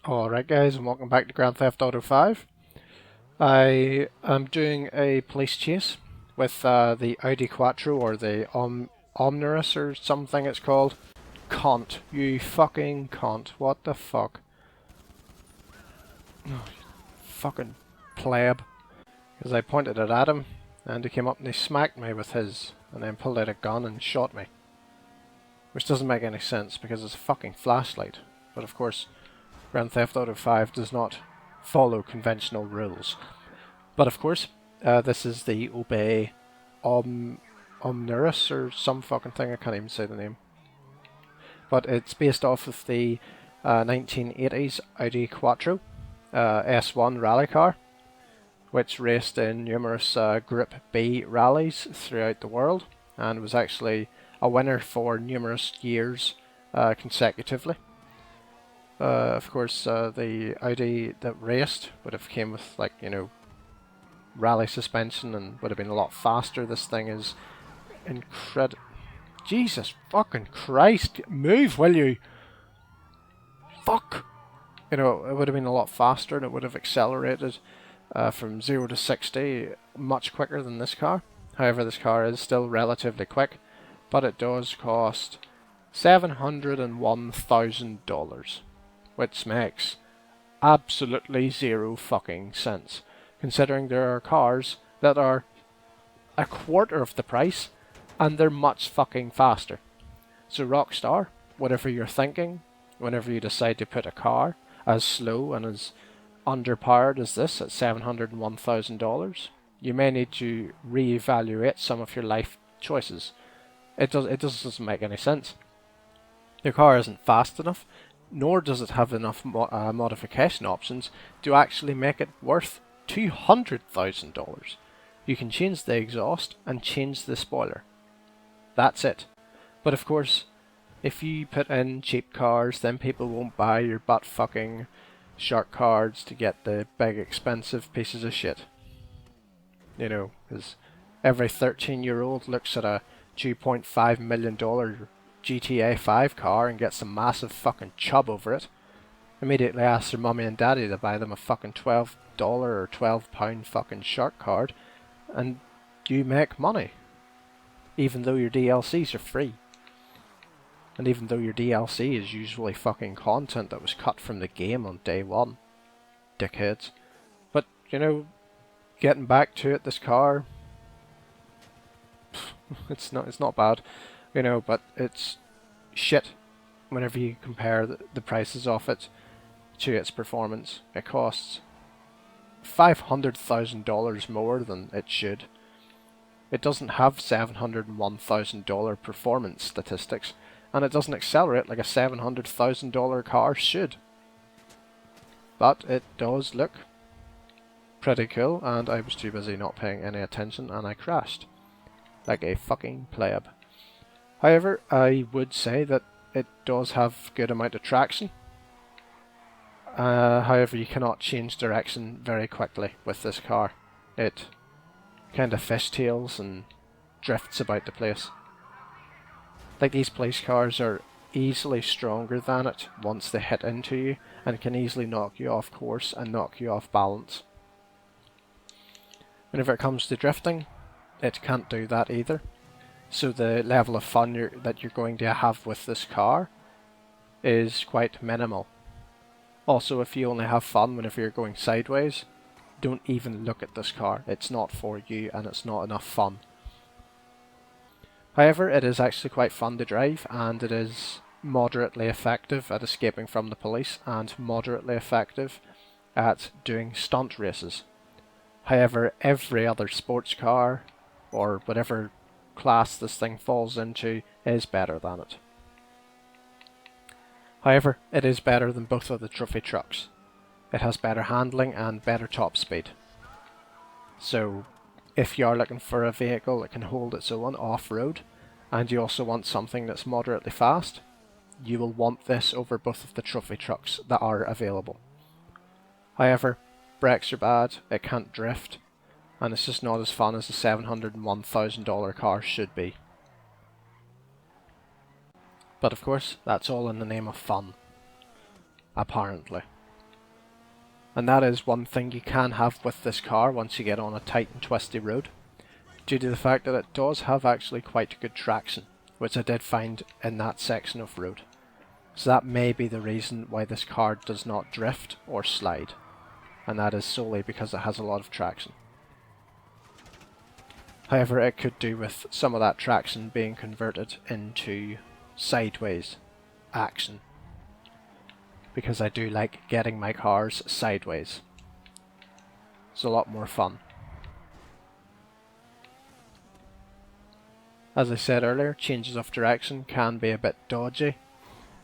Alright guys, and welcome back to Grand Theft Auto 5. I am doing a police chase with the Audi Quattro, or the Omnirus or something it's called. Cunt. You fucking cunt. What the fuck? Oh, fucking pleb. Because I pointed it at him, and he came up and he smacked me with his, and then pulled out a gun and shot me. Which doesn't make any sense, because it's a fucking flashlight. But of course, Grand Theft Auto 5 does not follow conventional rules. But of course, this is the Obey Omnirus or some fucking thing, I can't even say the name. But it's based off of the 1980s Audi Quattro S1 rally car, which raced in numerous Group B rallies throughout the world, and was actually a winner for numerous years consecutively. Of course, the Audi that raced would have came with, like, you know, rally suspension and would have been a lot faster. This thing is incredible. Jesus fucking Christ, move, will you? Fuck! You know, it would have been a lot faster and it would have accelerated from 0 to 60 much quicker than this car. However, this car is still relatively quick, but it does cost $701,000. Which makes absolutely zero fucking sense, considering there are cars that are a quarter of the price and they're much fucking faster. So Rockstar, whatever you're thinking, whenever you decide to put a car as slow and as underpowered as this at $701,000, you may need to reevaluate some of your life choices. It doesn't make any sense. Your car isn't fast enough, nor does it have enough modification options to actually make it worth $200,000. You can change the exhaust and change the spoiler. That's it. But of course, if you put in cheap cars, then people won't buy your butt fucking shark cards to get the big expensive pieces of shit. You know, because every 13-year-old looks at a $2.5 million GTA 5 car and gets a massive fucking chub over it. Immediately asks their mummy and daddy to buy them a fucking $12 or £12 fucking shark card, and you make money. Even though your DLCs are free. And even though your DLC is usually fucking content that was cut from the game on day one. Dickheads. But, you know, getting back to it, this car, it's not bad. You know, but it's shit whenever you compare the prices of it to its performance. It costs $500,000 more than it should. It doesn't have $701,000 performance statistics, and it doesn't accelerate like a $700,000 car should. But it does look pretty cool, and I was too busy not paying any attention, and I crashed like a fucking pleb. However, I would say that it does have good amount of traction. However, you cannot change direction very quickly with this car. It kind of fishtails and drifts about the place. Like, these police cars are easily stronger than it once they hit into you, and can easily knock you off course and knock you off balance. Whenever it comes to drifting, it can't do that either. So the level of fun that you're going to have with this car is quite minimal. Also, if you only have fun whenever you're going sideways, don't even look at this car. It's not for you, and it's not enough fun. However, it is actually quite fun to drive, and it is moderately effective at escaping from the police, and moderately effective at doing stunt races. However, every other sports car, or whatever class this thing falls into, is better than it. However, it is better than both of the trophy trucks. It has better handling and better top speed. So, if you are looking for a vehicle that can hold its own off-road, and you also want something that's moderately fast, you will want this over both of the trophy trucks that are available. However, brakes are bad, it can't drift, and it's just not as fun as the $701,000 car should be. But of course, that's all in the name of fun. Apparently. And that is one thing you can have with this car once you get on a tight and twisty road, due to the fact that it does have actually quite good traction, which I did find in that section of road. So that may be the reason why this car does not drift or slide, and that is solely because it has a lot of traction. However, it could do with some of that traction being converted into sideways action, because I do like getting my cars sideways. It's a lot more fun. As I said earlier, changes of direction can be a bit dodgy,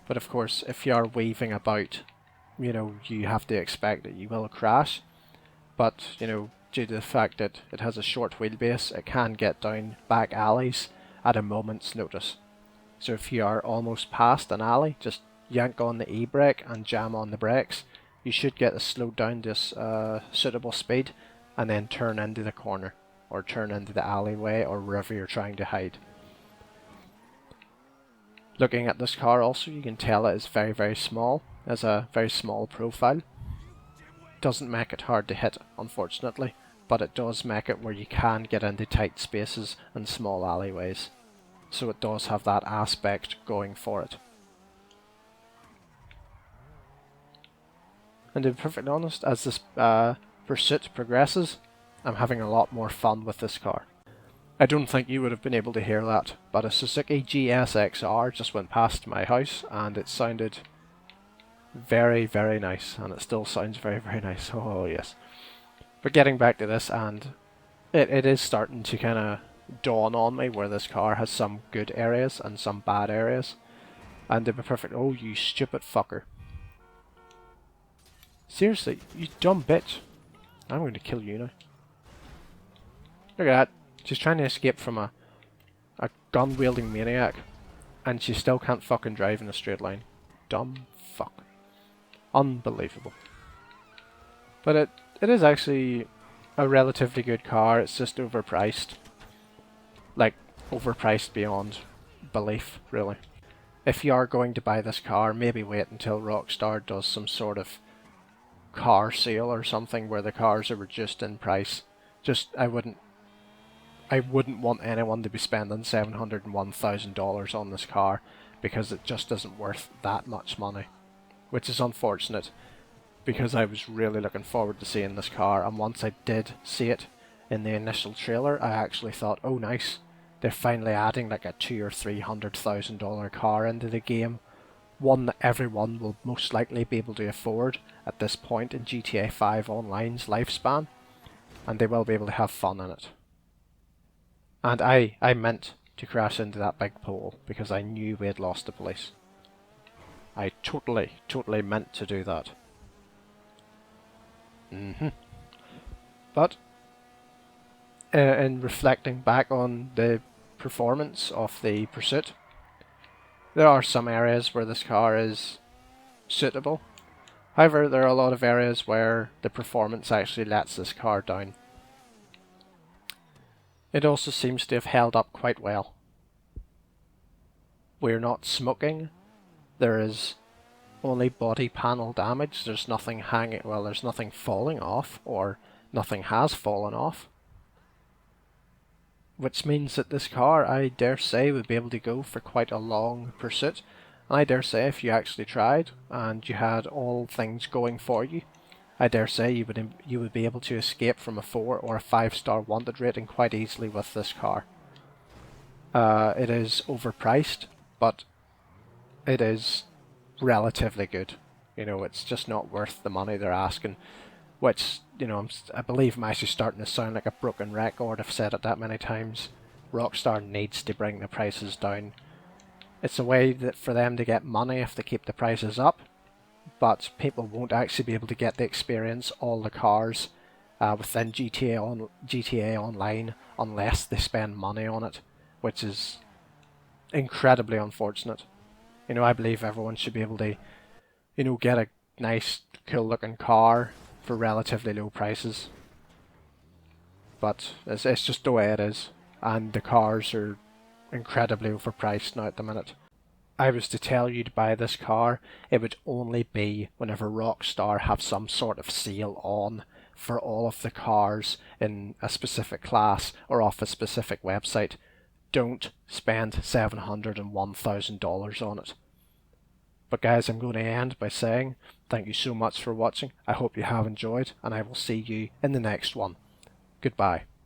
but of course if you are weaving about, you have to expect that you will crash. But, due to the fact that it has a short wheelbase, it can get down back alleys at a moment's notice. So if you are almost past an alley, just yank on the e-brake and jam on the brakes. You should get it slowed down to suitable speed, and then turn into the corner, or turn into the alleyway, or wherever you're trying to hide. Looking at this car also, you can tell it is very, very small. It has a very small profile. Doesn't make it hard to hit, unfortunately, but it does make it where you can get into tight spaces and small alleyways. So it does have that aspect going for it. And to be perfectly honest, as this pursuit progresses, I'm having a lot more fun with this car. I don't think you would have been able to hear that, but a Suzuki GSX-R just went past my house and it sounded very, very nice, and it still sounds very, very nice. Oh yes. But getting back to this, and it is starting to kind of dawn on me where this car has some good areas and some bad areas. And to be perfect, oh you stupid fucker. Seriously, you dumb bitch. I'm going to kill you now. Look at that. She's trying to escape from a gun-wielding maniac, and she still can't fucking drive in a straight line. Dumb fuck. Unbelievable. But it is actually a relatively good car. It's just overpriced. Like, overpriced beyond belief, really. If you are going to buy this car, maybe wait until Rockstar does some sort of car sale or something where the cars are reduced in price. I wouldn't want anyone to be spending $701,000 on this car, because it just isn't worth that much money. Which is unfortunate, because I was really looking forward to seeing this car, and once I did see it in the initial trailer, I actually thought, oh nice, they're finally adding like a $200,000 or $300,000 car into the game. One that everyone will most likely be able to afford at this point in GTA 5 Online's lifespan, and they will be able to have fun in it. And I meant to crash into that big pole because I knew we had lost the police. I totally meant to do that. But in reflecting back on the performance of the pursuit, there are some areas where this car is suitable. However, there are a lot of areas where the performance actually lets this car down. It also seems to have held up quite well. We're not smoking. There is only body panel damage. There's nothing hanging, well, there's nothing falling off, or nothing has fallen off. Which means that this car, I dare say, would be able to go for quite a long pursuit. And I dare say if you actually tried, and you had all things going for you, I dare say you would be able to escape from a 4 or a 5-star wanted rating quite easily with this car. It is overpriced, but it is relatively good. It's just not worth the money they're asking, which, I believe I'm actually starting to sound like a broken record. I've said it that many times. Rockstar needs to bring the prices down. It's a way that for them to get money if they keep the prices up, but people won't actually be able to get the experience, all the cars within GTA Online, unless they spend money on it, which is incredibly unfortunate. I believe everyone should be able to, get a nice, cool looking car for relatively low prices. But it's just the way it is, and the cars are incredibly overpriced now at the minute. I was to tell you to buy this car, it would only be whenever Rockstar have some sort of sale on for all of the cars in a specific class or off a specific website. Don't spend $701,000 on it. But guys, I'm going to end by saying thank you so much for watching. I hope you have enjoyed, and I will see you in the next one. Goodbye.